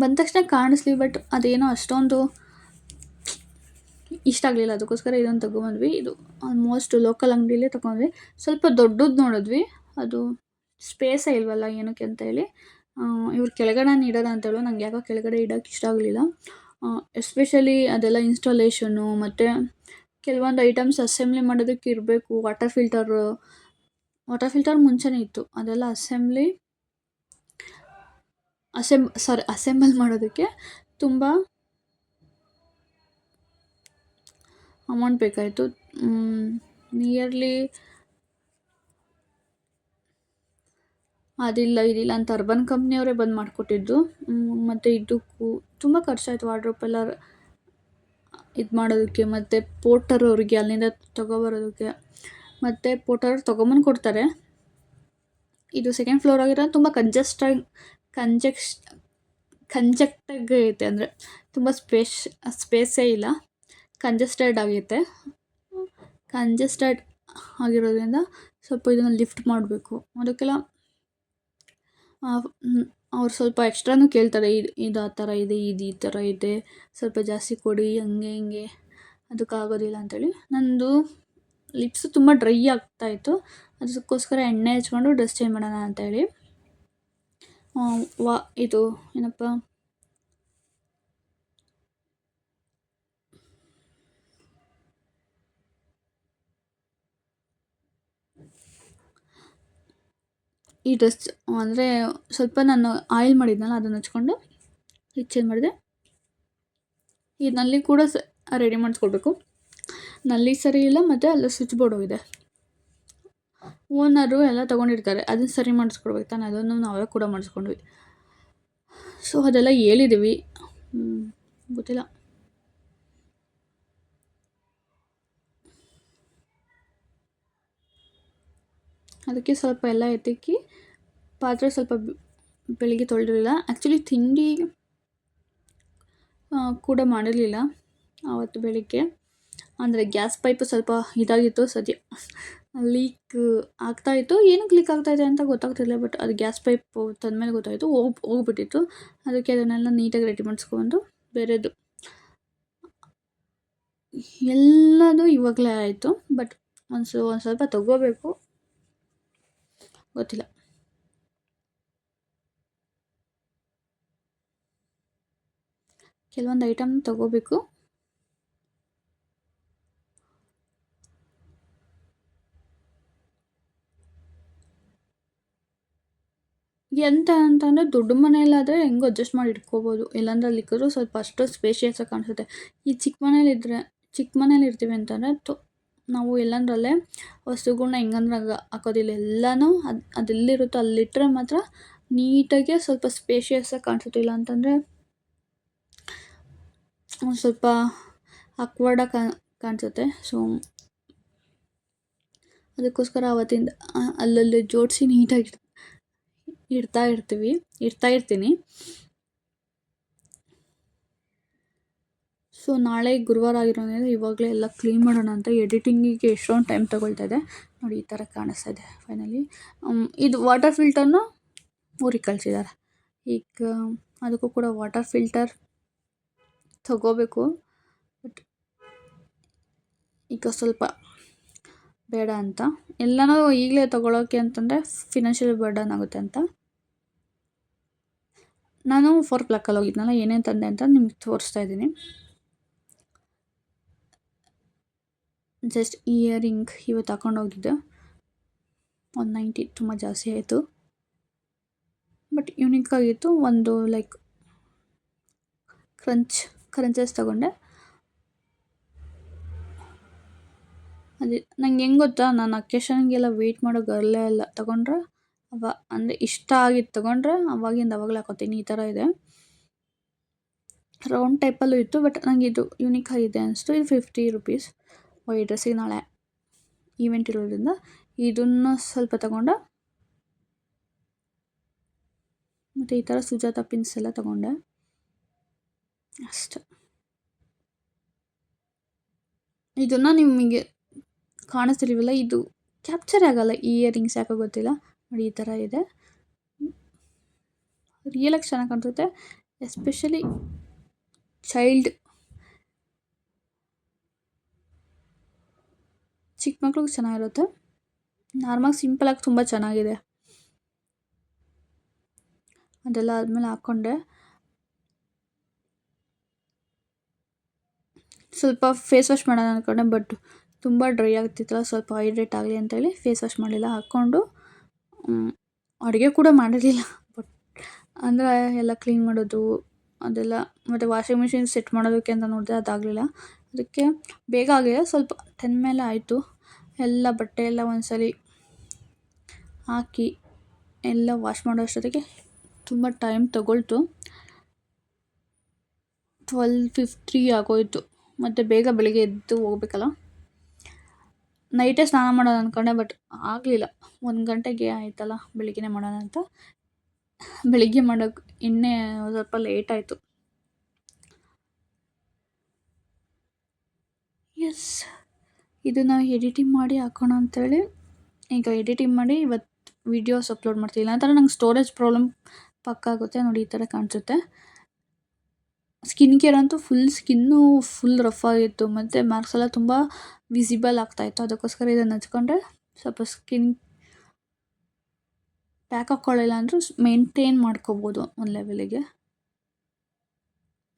ಬಂದ ತಕ್ಷಣ ಕಾಣಿಸ್ಲಿ. ಬಟ್ ಅದೇನೋ ಅಷ್ಟೊಂದು ಇಷ್ಟ ಆಗಲಿಲ್ಲ. ಅದಕ್ಕೋಸ್ಕರ ಇದೊಂದು ತೊಗೊಂಬಂದ್ವಿ. ಇದು ಆಲ್ಮೋಸ್ಟ್ ಲೋಕಲ್ ಅಂಗಡಿಯಲ್ಲೇ ತೊಗೊಂಡ್ವಿ. ಸ್ವಲ್ಪ ದೊಡ್ಡದು ನೋಡಿದ್ವಿ, ಅದು ಸ್ಪೇಸೇ ಇಲ್ವಲ್ಲ ಏನಕ್ಕೆ ಅಂತೇಳಿ ಇವ್ರು ಕೆಳಗಡೆ ಇಡೋಣ ಅಂತೇಳಿ ನಂಗೆ ಯಾಕೋ ಕೆಳಗಡೆ ಇಡೋಕ್ಕೆ ಇಷ್ಟ ಆಗಲಿಲ್ಲ. ಎಸ್ಪೆಷಲಿ ಅದೆಲ್ಲ ಇನ್ಸ್ಟಾಲೇಷನ್ನು ಮತ್ತು ಕೆಲವೊಂದು ಐಟಮ್ಸ್ ಅಸೆಂಬ್ಲಿ ಮಾಡೋದಕ್ಕೆ ಇರಬೇಕು. ವಾಟರ್ ಫಿಲ್ಟರ್ ಮುಂಚೆನೇ ಇತ್ತು. ಅದೆಲ್ಲ ಅಸೆಂಬಲ್ ಮಾಡೋದಕ್ಕೆ ತುಂಬ ಅಮೌಂಟ್ ಬೇಕಾಯಿತು. ನಿಯರ್ಲಿ ಅದಿಲ್ಲ ಇದಿಲ್ಲ ಅಂತ ಅರ್ಬನ್ ಕಂಪ್ನಿಯವರೇ ಬಂದು ಮಾಡಿಕೊಟ್ಟಿದ್ದು. ಮತ್ತು ಇದಕ್ಕೂ ತುಂಬ ಖರ್ಚಾಯಿತು. ವಾರ್ಡ್ರೋಬ್ ಎಲ್ಲ ಇದು ಮಾಡೋದಕ್ಕೆ ಮತ್ತು ಪೋರ್ಟರ್ ಅವ್ರಿಗೆ ಅಲ್ಲಿಂದ ತೊಗೊಬರೋದಕ್ಕೆ. ಮತ್ತು ಪೋರ್ಟರ್ ತೊಗೊಂಬಂದು ಕೊಡ್ತಾರೆ. ಇದು ಸೆಕೆಂಡ್ ಫ್ಲೋರ್ ಆಗಿರೋ ತುಂಬ ಕಂಜೆಕ್ಟಾಗಿ ಐತೆ. ಅಂದರೆ ತುಂಬ ಸ್ಪೇಸೇ ಇಲ್ಲ, ಕಂಜೆಸ್ಟೆಡ್ ಆಗೈತೆ. ಕಂಜೆಸ್ಟೆಡ್ ಆಗಿರೋದ್ರಿಂದ ಸ್ವಲ್ಪ ಇದನ್ನು ಲಿಫ್ಟ್ ಮಾಡಬೇಕು. ಅದಕ್ಕೆಲ್ಲ ಅವ್ರು ಸ್ವಲ್ಪ ಎಕ್ಸ್ಟ್ರಾನೂ ಕೇಳ್ತಾರೆ. ಇದು ಆ ಥರ ಇದೆ, ಇದು ಈ ಥರ ಇದೆ, ಸ್ವಲ್ಪ ಜಾಸ್ತಿ ಕೊಡಿ, ಹಂಗೆ ಹಿಂಗೆ. ಅದಕ್ಕಾಗೋದಿಲ್ಲ ಅಂತೇಳಿ ನಂದು ಲಿಪ್ಸು ತುಂಬ ಡ್ರೈ ಆಗ್ತಾಯಿತ್ತು. ಅದಕ್ಕೋಸ್ಕರ ಎಣ್ಣೆ ಹಚ್ಕೊಂಡು ಡ್ರೆಸ್ ಚೇಂಜ್ ಮಾಡೋಣ ಅಂತೇಳಿ ಇದು ಏನಪ್ಪ ಈ ಡ್ರೆಸ್ ಅಂದರೆ ಸ್ವಲ್ಪ ನಾನು ಆಯಿಲ್ ಮಾಡಿದ್ನಲ್ಲ ಅದನ್ನು ಹಚ್ಕೊಂಡು ಇದು ಚೇಂಜ್ ಮಾಡಿದೆ. ಈ ನಲ್ಲಿ ಕೂಡ ರೆಡಿ ಮಾಡಿಸ್ಕೊಡ್ಬೇಕು. ನಲ್ಲಿ ಸರಿ ಇಲ್ಲ ಮತ್ತು ಅಲ್ಲಿ ಸ್ವಿಚ್ ಬೋರ್ಡ್ ಹೋಗಿದೆ. ಓನರು ಎಲ್ಲ ತೊಗೊಂಡಿರ್ತಾರೆ, ಅದನ್ನು ಸರಿ ಮಾಡಿಸ್ಕೊಡ್ಬೇಕು ತಾನೆ. ಅದನ್ನು ನಾವೇ ಕೂಡ ಮಾಡಿಸ್ಕೊಂಡ್ವಿ. ಸೊ ಅದೆಲ್ಲ ಹೇಳಿದ್ದೀವಿ, ಗೊತ್ತಿಲ್ಲ. ಅದಕ್ಕೆ ಸ್ವಲ್ಪ ಎಲ್ಲ ಎತ್ತಿಕ್ಕಿ ಪಾತ್ರೆ ಸ್ವಲ್ಪ ಬೆಳಿಗ್ಗೆ ತೊಳೆದಿರಲಿಲ್ಲ. ಆ್ಯಕ್ಚುಲಿ ತಿಂಡಿ ಕೂಡ ಮಾಡಿರಲಿಲ್ಲ ಆವತ್ತು ಬೆಳಿಗ್ಗೆ. ಅಂದರೆ ಗ್ಯಾಸ್ ಪೈಪು ಸ್ವಲ್ಪ ಇದಾಗಿತ್ತು, ಸದ್ಯ ಲೀಕ್ ಆಗ್ತಾಯಿತ್ತು. ಏನಕ್ಕೆ ಲೀಕ್ ಆಗ್ತಾಯಿದೆ ಅಂತ ಗೊತ್ತಾಗ್ತಿರಲಿಲ್ಲ. ಬಟ್ ಅದು ಗ್ಯಾಸ್ ಪೈಪು ತಂದಮೇಲೆ ಗೊತ್ತಾಯಿತು, ಹೋಗ್ಬಿಟ್ಟಿತ್ತು. ಅದಕ್ಕೆ ಅದನ್ನೆಲ್ಲ ನೀಟಾಗಿ ರೆಡಿ ಮಾಡಿಸ್ಕೊಂಡು ಬೇರೆದು ಎಲ್ಲದೂ ಇವಾಗಲೇ ಆಯಿತು. ಬಟ್ ಒಂದು ಸ್ವಲ್ಪ ತಗೋಬೇಕು, ಗೊತ್ತಿಲ್ಲ. ಕೆಲವೊಂದು ಐಟಮ್ ತಗೋಬೇಕು. ಎಂತ ಅಂತಂದರೆ ದೊಡ್ಡ ಮನೆಯಲ್ಲಾದರೆ ಹೆಂಗೋ ಅಡ್ಜಸ್ಟ್ ಮಾಡಿ ಇಟ್ಕೋಬೋದು. ಇಲ್ಲಾಂದ್ರೆ ಅಲ್ಲಿ ಇಕ್ಕಿದ್ರು ಸ್ವಲ್ಪ ಅಷ್ಟು ಸ್ಪೇಷಿಯಸ್ಸಾಗಿ ಕಾಣಿಸುತ್ತೆ. ಈ ಚಿಕ್ಕ ಮನೇಲಿ ಇರ್ತೀವಿ ಅಂತಂದರೆ ನಾವು ಎಲ್ಲಂದ್ರಲ್ಲೇ ವಸ್ತುಗಳ್ನ ಹೆಂಗಂದ್ರೆ ಹಾಕೋದಿಲ್ಲ. ಎಲ್ಲನೂ ಅದೆಲ್ಲಿರುತ್ತೋ ಅಲ್ಲಿಟ್ಟರೆ ಮಾತ್ರ ನೀಟಾಗಿ ಸ್ವಲ್ಪ ಸ್ಪೇಷಿಯಸ್ಸಾಗಿ ಕಾಣಿಸುತ್ತೆ. ಇಲ್ಲ ಅಂತಂದರೆ ಒಂದು ಸ್ವಲ್ಪ ಆಕ್ವರ್ಡಾಗಿ ಕಾಣಿಸುತ್ತೆ. ಸೊ ಅದಕ್ಕೋಸ್ಕರ ಅವತ್ತಿಂದ ಅಲ್ಲಲ್ಲಿ ಜೋಡಿಸಿ ನೀಟಾಗಿ ಇಡ್ತಾ ಇರ್ತೀನಿ. ಸೊ ನಾಳೆ ಗುರುವಾರ ಆಗಿರೋದ್ರಿಂದ ಇವಾಗಲೇ ಎಲ್ಲ ಕ್ಲೀನ್ ಮಾಡೋಣ ಅಂತ ಎಡಿಟಿಂಗಿಗೆ ಎಷ್ಟೊಂದು ಟೈಮ್ ತೊಗೊಳ್ತಾ ಇದೆ. ನೋಡಿ ಈ ಥರ ಕಾಣಿಸ್ತಾ ಇದೆ ಫೈನಲಿ. ಇದು ವಾಟರ್ ಫಿಲ್ಟರ್ನ ಊರಿಗೆ ಕಳಿಸಿದ್ದಾರೆ. ಈಗ ಅದಕ್ಕೂ ಕೂಡ ವಾಟರ್ ಫಿಲ್ಟರ್ ತಗೋಬೇಕು. ಬಟ್ ಈಗ ಸ್ವಲ್ಪ ಬೇಡ ಅಂತ, ಎಲ್ಲನೂ ಈಗಲೇ ತೊಗೊಳೋಕ್ಕೆ ಅಂತಂದರೆ ಫಿನಾನ್ಷಿಯಲ್ ಬರ್ಡನ್ ಆಗುತ್ತೆ ಅಂತ ನಾನು 4 ಬ್ಲ್ಯಾಕಲ್ಲಿ ಹೋಗಿದ್ನಲ್ಲ, ಏನೇನು ತಂದೆ ಅಂತ ನಿಮ್ಗೆ ತೋರಿಸ್ತಾ ಇದ್ದೀನಿ. ಜಸ್ಟ್ ಇಯರಿಂಗ್ ಇವತ್ತು ಹಾಕೊಂಡು ಹೋಗಿದ್ದೆ. 190 ತುಂಬ ಜಾಸ್ತಿ ಆಯಿತು. ಬಟ್ ಯುನೀಕ್ ಆಗಿತ್ತು. ಒಂದು ಲೈಕ್ ಕ್ರಂಚಸ್ ತೊಗೊಂಡೆ. ಅದೇ ನಂಗೆ ಹೆಂಗೆ ಗೊತ್ತಾ, ನಾನು ಅಕೇಶನ್ಗೆಲ್ಲ ವೆಯ್ಟ್ ಮಾಡೋ ಗರ್ಲೇ ಅಲ್ಲ. ತೊಗೊಂಡ್ರೆ ಅಂದರೆ ಇಷ್ಟ ಆಗಿದ್ದು ತೊಗೊಂಡ್ರೆ ಅವಾಗಿಂದ ಅವಾಗಲೇ ಹಾಕೋತೀನಿ. ಈ ಥರ ಇದೆ, ರೌಂಡ್ ಟೈಪಲ್ಲೂ ಇತ್ತು. ಬಟ್ ನನಗೆ ಇದು ಯುನೀಕ್ ಆಗಿದೆ ಅನಿಸ್ತು. ಇದು 50 ರುಪೀಸ್. ವೈಟ್ ಡ್ರೆಸ್ಸಿಗೆ ನಾಳೆ ಈವೆಂಟ್ ಇರೋದ್ರಿಂದ ಇದನ್ನು ಸ್ವಲ್ಪ ತೊಗೊಂಡೆ. ಮತ್ತು ಈ ಥರ ಸುಜಾತ ಪಿನ್ಸ್ ಎಲ್ಲ ತೊಗೊಂಡೆ ಅಷ್ಟೆ. ಇದನ್ನು ನಿಮಗೆ ಕಾಣಿಸ್ತಿಲ್ವಲ್ಲ, ಇದು ಕ್ಯಾಪ್ಚರ್ ಆಗೋಲ್ಲ. ಇಯರಿಂಗ್ಸ್ ಯಾಕೋ ಗೊತ್ತಿಲ್ಲ. ನೋಡಿ ಈ ಥರ ಇದೆ. ರಿಯಲಾಗಿ ಚೆನ್ನಾಗಿ ಕಾಣಿಸುತ್ತೆ. ಎಸ್ಪೆಷಲಿ ಚಿಕ್ಕ ಮಕ್ಳಿಗೆ ಚೆನ್ನಾಗಿರುತ್ತೆ. ನಾರ್ಮಲ್ ಸಿಂಪಲಾಗಿ ತುಂಬ ಚೆನ್ನಾಗಿದೆ. ಅದೆಲ್ಲ ಆದಮೇಲೆ ಹಾಕ್ಕೊಂಡೆ. ಸ್ವಲ್ಪ ಫೇಸ್ ವಾಶ್ ಮಾಡೋಣ ಅಂದ್ಕೊಂಡೆ. ಬಟ್ ತುಂಬ ಡ್ರೈ ಆಗ್ತಿತ್ತಲ್ಲ, ಸ್ವಲ್ಪ ಹೈಡ್ರೇಟ್ ಆಗಲಿ ಅಂತೇಳಿ ಫೇಸ್ ವಾಶ್ ಮಾಡಿಲ್ಲ. ಹಾಕ್ಕೊಂಡು ಅಡುಗೆ ಕೂಡ ಮಾಡಿರಲಿಲ್ಲ. ಬಟ್ ಅಂದರೆ ಎಲ್ಲ ಕ್ಲೀನ್ ಮಾಡೋದು ಅದೆಲ್ಲ, ಮತ್ತು ವಾಷಿಂಗ್ ಮಿಷಿನ್ ಸೆಟ್ ಮಾಡೋದಕ್ಕೆ ಅಂತ ನೋಡಿದೆ, ಅದಾಗಲಿಲ್ಲ. ಅದಕ್ಕೆ ಬೇಗ ಆಗಲಿಲ್ಲ, ಸ್ವಲ್ಪ 10 ಮೇಲೆ ಆಯಿತು. ಎಲ್ಲ ಬಟ್ಟೆ ಎಲ್ಲ ಒಂದ್ಸಲಿ ಹಾಕಿ ಎಲ್ಲ ವಾಶ್ ಮಾಡೋ ಅಷ್ಟೊತ್ತಿಗೆ ತುಂಬ ಟೈಮ್ ತೊಗೊಳ್ತು. 12:53 ಆಗೋಯಿತು. ಮತ್ತು ಬೇಗ ಬೆಳಿಗ್ಗೆ ಎದ್ದು ಹೋಗ್ಬೇಕಲ್ಲ. ನೈಟೇ ಸ್ನಾನ ಮಾಡೋದು ಅಂದ್ಕೊಂಡೆ. ಬಟ್ ಆಗಲಿಲ್ಲ. 1 ಗಂಟೆಗೆ ಆಯ್ತಲ್ಲ, ಬೆಳಿಗ್ಗೆನೇ ಮಾಡೋಣ ಅಂತ ಬೆಳಿಗ್ಗೆ ಮಾಡೋಕ್ಕೆ ಇನ್ನೇ ಸ್ವಲ್ಪ ಲೇಟ್ ಆಯಿತು. ಎಸ್, ಇದನ್ನು ಎಡಿಟಿಂಗ್ ಮಾಡಿ ಹಾಕೋಣ ಅಂಥೇಳಿ ಈಗ ಎಡಿಟಿಂಗ್ ಮಾಡಿ ಇವತ್ತು ವೀಡಿಯೋಸ್ ಅಪ್ಲೋಡ್ ಮಾಡ್ತೀನಿ. ಇಲ್ಲಾಂದ್ರೆ ನಂಗೆ ಸ್ಟೋರೇಜ್ ಪ್ರಾಬ್ಲಮ್ ಪಕ್ಕಾಗುತ್ತೆ. ನೋಡಿ ಈ ಥರ ಕಾಣಿಸುತ್ತೆ. ಸ್ಕಿನ್ ಕೇರ್ ಅಂತೂ ಫುಲ್ ರಫ್ ಆಗಿತ್ತು. ಮತ್ತು ಮಾರ್ಕ್ಸ್ ಎಲ್ಲ ತುಂಬ ವಿಸಿಬಲ್ ಆಗ್ತಾಯಿತ್ತು. ಅದಕ್ಕೋಸ್ಕರ ಇದನ್ನು ಹಚ್ಕೊಂಡ್ರೆ ಸ್ವಲ್ಪ ಸ್ಕಿನ್ ಪ್ಯಾಕ್ ಹಾಕ್ಕೊಳ್ಳಿಲ್ಲ ಅಂದರೂ ಮೇಂಟೈನ್ ಮಾಡ್ಕೋಬೋದು. ಒಂದು ಲೆವೆಲಿಗೆ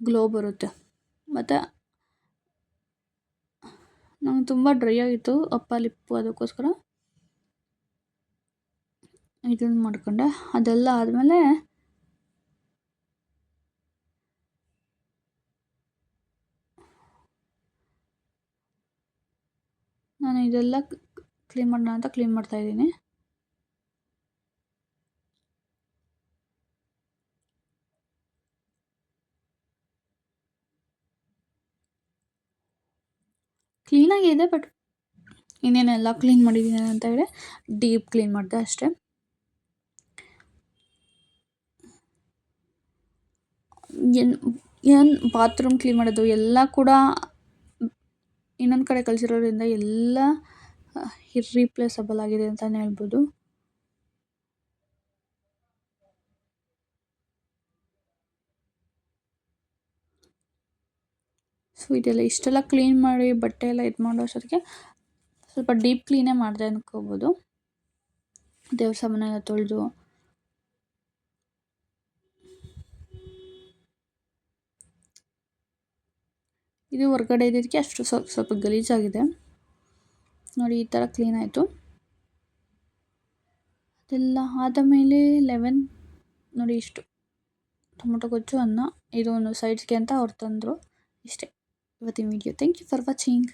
ಗ್ಲೋ ಬರುತ್ತೆ. ಮತ್ತು ನಂಗೆ ತುಂಬ ಡ್ರೈ ಆಗಿತ್ತು ಲಿಪ್ಪು. ಅದಕ್ಕೋಸ್ಕರ ಇದನ್ನು ಮಾಡ್ಕೊಂಡೆ. ಅದೆಲ್ಲ ಆದಮೇಲೆ ನಾನು ಇದೆಲ್ಲ ಕ್ಲೀನ್ ಮಾಡೋಣ ಅಂತ ಕ್ಲೀನ್ ಮಾಡ್ತಾಯಿದ್ದೀನಿ. ಕ್ಲೀನಾಗಿದೆ. ಬಟ್ ಇನ್ನೇನೆಲ್ಲ ಕ್ಲೀನ್ ಮಾಡಿದ್ದೀನಿ ಅಂತ ಹೇಳಿ ಡೀಪ್ ಕ್ಲೀನ್ ಮಾಡಿದೆ ಅಷ್ಟೇ. ಏನು ಬಾತ್ರೂಮ್ ಕ್ಲೀನ್ ಮಾಡೋದು ಎಲ್ಲ ಕೂಡ ಇನ್ನೊಂದು ಕಡೆ ಕಳಿಸಿರೋದ್ರಿಂದ ಎಲ್ಲ ಇರ್ರೀಪ್ಲೇಸಬಲ್ ಆಗಿದೆ ಅಂತಲೇ ಹೇಳ್ಬೋದು. ಸೊ ಇದೆಲ್ಲ ಇಷ್ಟೆಲ್ಲ ಕ್ಲೀನ್ ಮಾಡಿ ಬಟ್ಟೆ ಎಲ್ಲ ಇದು ಮಾಡೋ ಅಷ್ಟೊತ್ತಿಗೆ ಸ್ವಲ್ಪ ಡೀಪ್ ಕ್ಲೀನೇ ಮಾಡಿದೆ ಅಂದ್ಕೋಬೋದು. ದೇವ್ರ ಸಾಮಾನೆಲ್ಲ ತೊಳೆದು ಇದು ಹೊರ್ಗಡೆ ಇದ್ದಿದ್ದಕ್ಕೆ ಅಷ್ಟು ಸ್ವಲ್ಪ ಗಲೀಜಾಗಿದೆ ನೋಡಿ. ಈ ಥರ ಕ್ಲೀನ್ ಆಯಿತು. ಅದೆಲ್ಲ ಆದ ಮೇಲೆ 11 ನೋಡಿ ಇಷ್ಟು ಟೊಮೊಟೊ ಗೊಜ್ಜು, ಅನ್ನ, ಇದು ಒಂದು ಸೈಡ್ಸ್ಗೆ ಅಂತ ಅವ್ರು ತಂದರು. ಇಷ್ಟೇ ಇವತ್ತಿನ video. Thank you for watching.